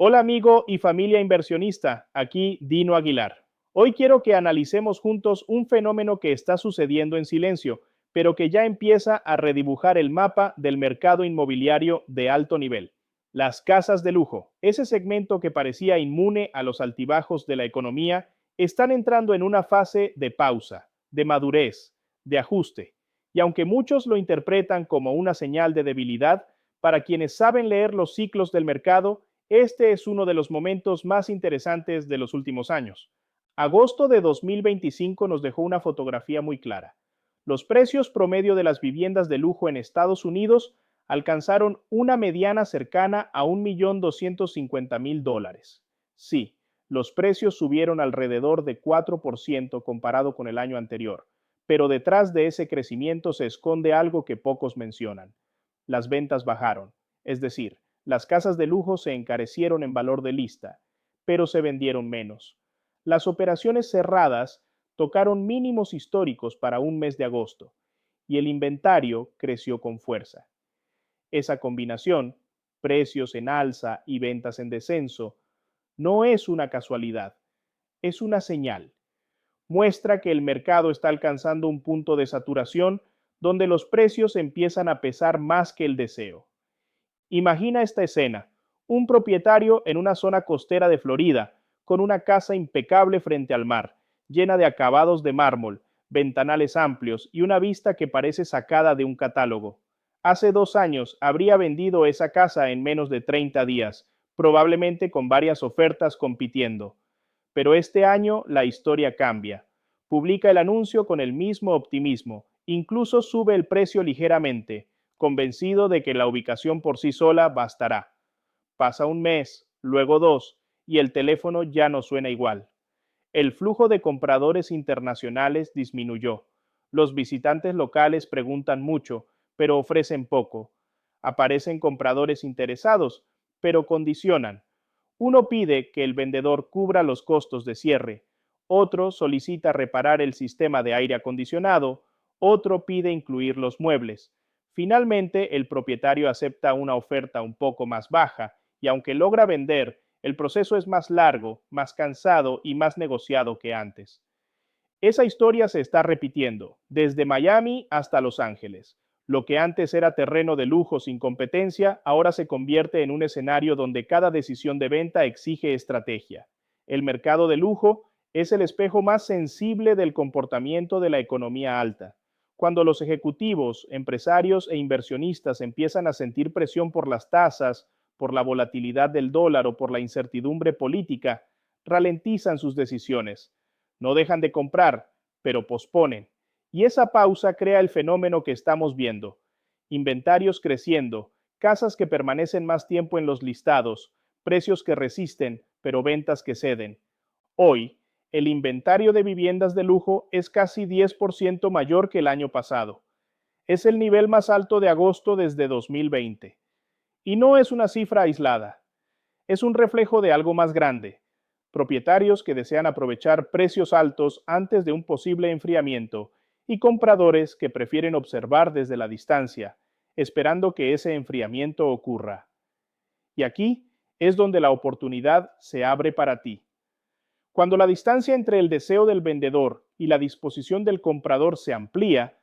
Hola amigo y familia inversionista, aquí Dino Aguilar. Hoy quiero que analicemos juntos un fenómeno que está sucediendo en silencio, pero que ya empieza a redibujar el mapa del mercado inmobiliario de alto nivel. Las casas de lujo, ese segmento que parecía inmune a los altibajos de la economía, están entrando en una fase de pausa, de madurez, de ajuste. Y aunque muchos lo interpretan como una señal de debilidad, para quienes saben leer los ciclos del mercado, este es uno de los momentos más interesantes de los últimos años. Agosto de 2025 nos dejó una fotografía muy clara. Los precios promedio de las viviendas de lujo en Estados Unidos alcanzaron una mediana cercana a $1.250.000. Sí, los precios subieron alrededor de 4% comparado con el año anterior, pero detrás de ese crecimiento se esconde algo que pocos mencionan. Las ventas bajaron, es decir, las casas de lujo se encarecieron en valor de lista, pero se vendieron menos. Las operaciones cerradas tocaron mínimos históricos para un mes de agosto y el inventario creció con fuerza. Esa combinación, precios en alza y ventas en descenso, no es una casualidad, es una señal. Muestra que el mercado está alcanzando un punto de saturación donde los precios empiezan a pesar más que el deseo. Imagina esta escena: un propietario en una zona costera de Florida, con una casa impecable frente al mar, llena de acabados de mármol, ventanales amplios y una vista que parece sacada de un catálogo. Hace 2 años habría vendido esa casa en menos de 30 días, probablemente con varias ofertas compitiendo. Pero este año la historia cambia. Publica el anuncio con el mismo optimismo, incluso sube el precio ligeramente, convencido de que la ubicación por sí sola bastará. Pasa un mes, luego dos, y el teléfono ya no suena igual. El flujo de compradores internacionales disminuyó. Los visitantes locales preguntan mucho, pero ofrecen poco. Aparecen compradores interesados, pero condicionan. Uno pide que el vendedor cubra los costos de cierre, otro solicita reparar el sistema de aire acondicionado, otro pide incluir los muebles. Finalmente, el propietario acepta una oferta un poco más baja y aunque logra vender, el proceso es más largo, más cansado y más negociado que antes. Esa historia se está repitiendo, desde Miami hasta Los Ángeles. Lo que antes era terreno de lujo sin competencia, ahora se convierte en un escenario donde cada decisión de venta exige estrategia. El mercado de lujo es el espejo más sensible del comportamiento de la economía alta. Cuando los ejecutivos, empresarios e inversionistas empiezan a sentir presión por las tasas, por la volatilidad del dólar o por la incertidumbre política, ralentizan sus decisiones. No dejan de comprar, pero posponen. Y esa pausa crea el fenómeno que estamos viendo: inventarios creciendo, casas que permanecen más tiempo en los listados, precios que resisten, pero ventas que ceden. Hoy, el inventario de viviendas de lujo es casi 10% mayor que el año pasado. Es el nivel más alto de agosto desde 2020. Y no es una cifra aislada, es un reflejo de algo más grande: propietarios que desean aprovechar precios altos antes de un posible enfriamiento y compradores que prefieren observar desde la distancia, esperando que ese enfriamiento ocurra. Y aquí es donde la oportunidad se abre para ti. Cuando la distancia entre el deseo del vendedor y la disposición del comprador se amplía,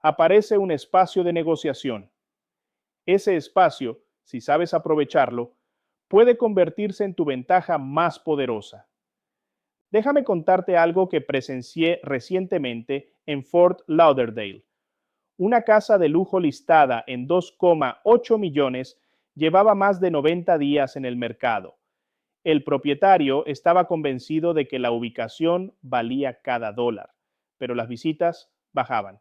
aparece un espacio de negociación. Ese espacio, si sabes aprovecharlo, puede convertirse en tu ventaja más poderosa. Déjame contarte algo que presencié recientemente en Fort Lauderdale. Una casa de lujo listada en 2,8 millones llevaba más de 90 días en el mercado. El propietario estaba convencido de que la ubicación valía cada dólar, pero las visitas bajaban.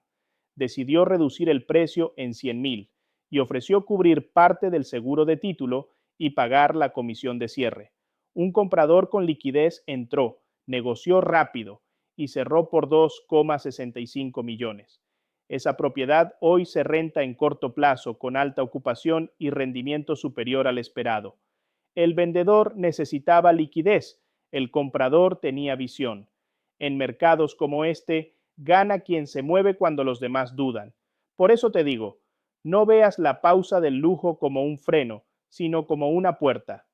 Decidió reducir el precio en 100,000 y ofreció cubrir parte del seguro de título y pagar la comisión de cierre. Un comprador con liquidez entró, negoció rápido y cerró por 2,65 millones. Esa propiedad hoy se renta en corto plazo con alta ocupación y rendimiento superior al esperado. El vendedor necesitaba liquidez, el comprador tenía visión. En mercados como este, gana quien se mueve cuando los demás dudan. Por eso te digo, no veas la pausa del lujo como un freno, sino como una puerta.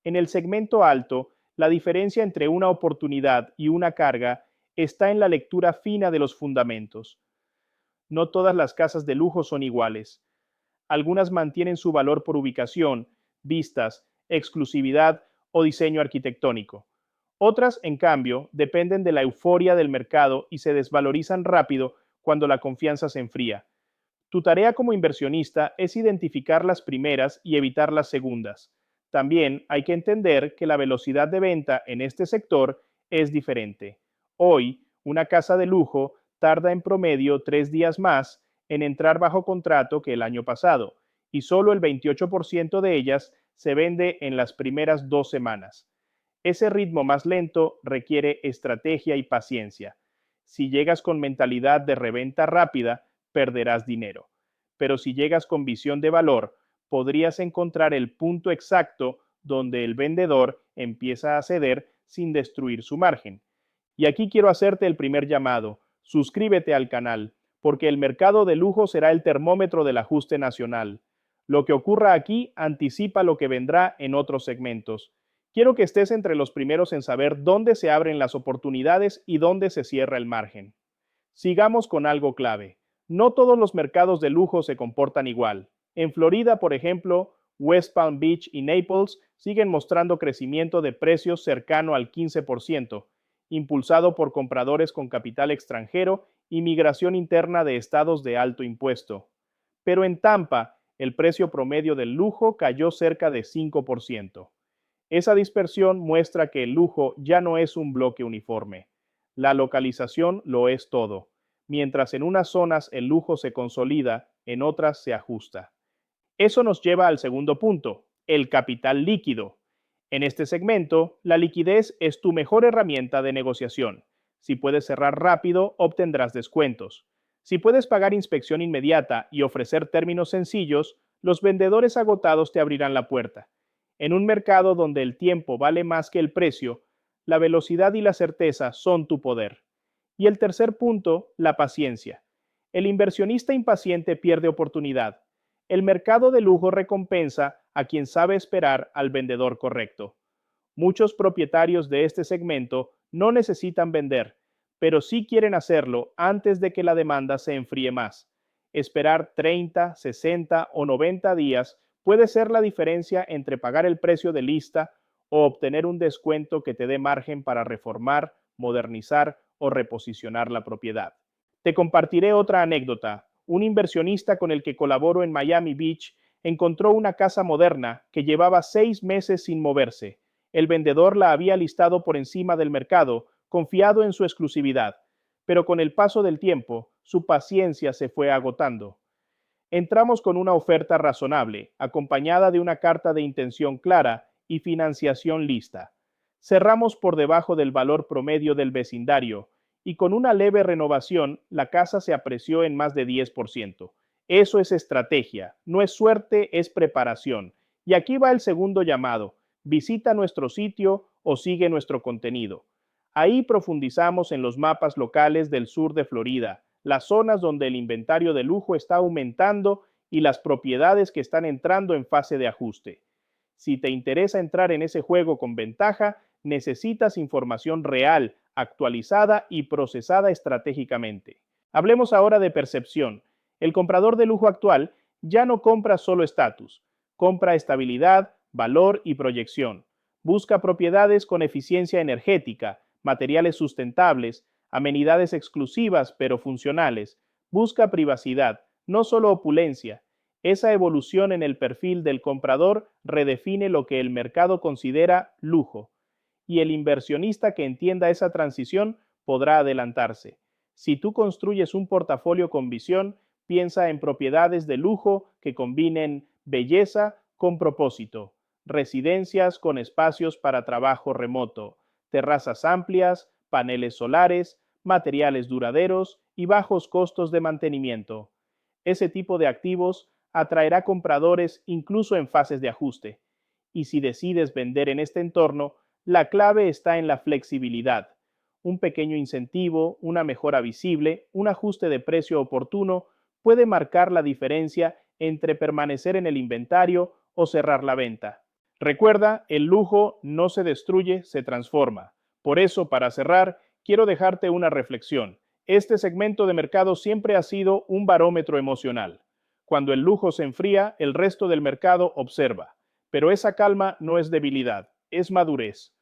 En el segmento alto, la diferencia entre una oportunidad y una carga está en la lectura fina de los fundamentos. No todas las casas de lujo son iguales. Algunas mantienen su valor por ubicación, vistas, exclusividad o diseño arquitectónico. Otras, en cambio, dependen de la euforia del mercado y se desvalorizan rápido cuando la confianza se enfría. Tu tarea como inversionista es identificar las primeras y evitar las segundas. También hay que entender que la velocidad de venta en este sector es diferente. Hoy, una casa de lujo tarda en promedio 3 días más en entrar bajo contrato que el año pasado, y solo el 28% de ellas se vende en las primeras 2 semanas. Ese ritmo más lento requiere estrategia y paciencia. Si llegas con mentalidad de reventa rápida, perderás dinero. Pero si llegas con visión de valor, podrías encontrar el punto exacto donde el vendedor empieza a ceder sin destruir su margen. Y aquí quiero hacerte el primer llamado. Suscríbete al canal, porque el mercado de lujo será el termómetro del ajuste nacional. Lo que ocurra aquí anticipa lo que vendrá en otros segmentos. Quiero que estés entre los primeros en saber dónde se abren las oportunidades y dónde se cierra el margen. Sigamos con algo clave. No todos los mercados de lujo se comportan igual. En Florida, por ejemplo, West Palm Beach y Naples siguen mostrando crecimiento de precios cercano al 15%, impulsado por compradores con capital extranjero y migración interna de estados de alto impuesto. Pero en Tampa, el precio promedio del lujo cayó cerca de 5%. Esa dispersión muestra que el lujo ya no es un bloque uniforme. La localización lo es todo. Mientras en unas zonas el lujo se consolida, en otras se ajusta. Eso nos lleva al segundo punto, el capital líquido. En este segmento, la liquidez es tu mejor herramienta de negociación. Si puedes cerrar rápido, obtendrás descuentos. Si puedes pagar inspección inmediata y ofrecer términos sencillos, los vendedores agotados te abrirán la puerta. En un mercado donde el tiempo vale más que el precio, la velocidad y la certeza son tu poder. Y el tercer punto, la paciencia. El inversionista impaciente pierde oportunidad. El mercado de lujo recompensa a quien sabe esperar al vendedor correcto. Muchos propietarios de este segmento no necesitan vender, pero sí quieren hacerlo antes de que la demanda se enfríe más. Esperar 30, 60 o 90 días puede ser la diferencia entre pagar el precio de lista o obtener un descuento que te dé margen para reformar, modernizar o reposicionar la propiedad. Te compartiré otra anécdota. Un inversionista con el que colaboro en Miami Beach encontró una casa moderna que llevaba 6 meses sin moverse. El vendedor la había listado por encima del mercado, confiado en su exclusividad, pero con el paso del tiempo, su paciencia se fue agotando. Entramos con una oferta razonable, acompañada de una carta de intención clara y financiación lista. Cerramos por debajo del valor promedio del vecindario y con una leve renovación la casa se apreció en más de 10%. Eso es estrategia, no es suerte, es preparación. Y aquí va el segundo llamado. Visita nuestro sitio o sigue nuestro contenido. Ahí profundizamos en los mapas locales del sur de Florida, las zonas donde el inventario de lujo está aumentando y las propiedades que están entrando en fase de ajuste. Si te interesa entrar en ese juego con ventaja, necesitas información real, actualizada y procesada estratégicamente. Hablemos ahora de percepción. El comprador de lujo actual ya no compra solo estatus, compra estabilidad, valor y proyección. Busca propiedades con eficiencia energética, materiales sustentables, amenidades exclusivas pero funcionales. Busca privacidad, no solo opulencia. Esa evolución en el perfil del comprador redefine lo que el mercado considera lujo, y el inversionista que entienda esa transición podrá adelantarse. Si tú construyes un portafolio con visión, piensa en propiedades de lujo que combinen belleza con propósito, residencias con espacios para trabajo remoto, terrazas amplias, paneles solares, materiales duraderos y bajos costos de mantenimiento. Ese tipo de activos atraerá compradores incluso en fases de ajuste. Y si decides vender en este entorno, la clave está en la flexibilidad. Un pequeño incentivo, una mejora visible, un ajuste de precio oportuno puede marcar la diferencia entre permanecer en el inventario o cerrar la venta. Recuerda, el lujo no se destruye, se transforma. Por eso, para cerrar, quiero dejarte una reflexión. Este segmento de mercado siempre ha sido un barómetro emocional. Cuando el lujo se enfría, el resto del mercado observa. Pero esa calma no es debilidad, es madurez.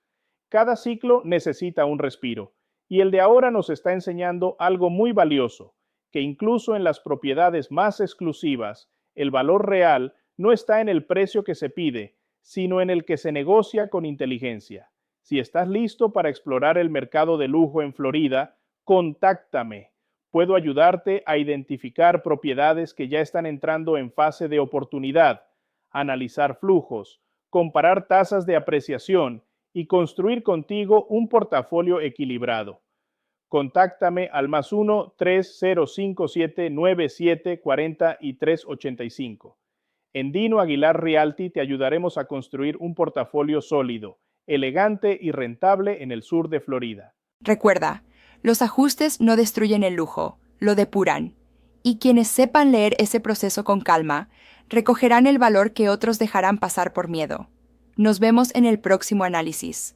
Cada ciclo necesita un respiro, y el de ahora nos está enseñando algo muy valioso, que incluso en las propiedades más exclusivas, el valor real no está en el precio que se pide, sino en el que se negocia con inteligencia. Si estás listo para explorar el mercado de lujo en Florida, contáctame. Puedo ayudarte a identificar propiedades que ya están entrando en fase de oportunidad, analizar flujos, comparar tasas de apreciación y construir contigo un portafolio equilibrado. Contáctame al +1-3057-9740-385. En Dino Aguilar Realty te ayudaremos a construir un portafolio sólido, elegante y rentable en el sur de Florida. Recuerda, los ajustes no destruyen el lujo, lo depuran. Y quienes sepan leer ese proceso con calma, recogerán el valor que otros dejarán pasar por miedo. Nos vemos en el próximo análisis.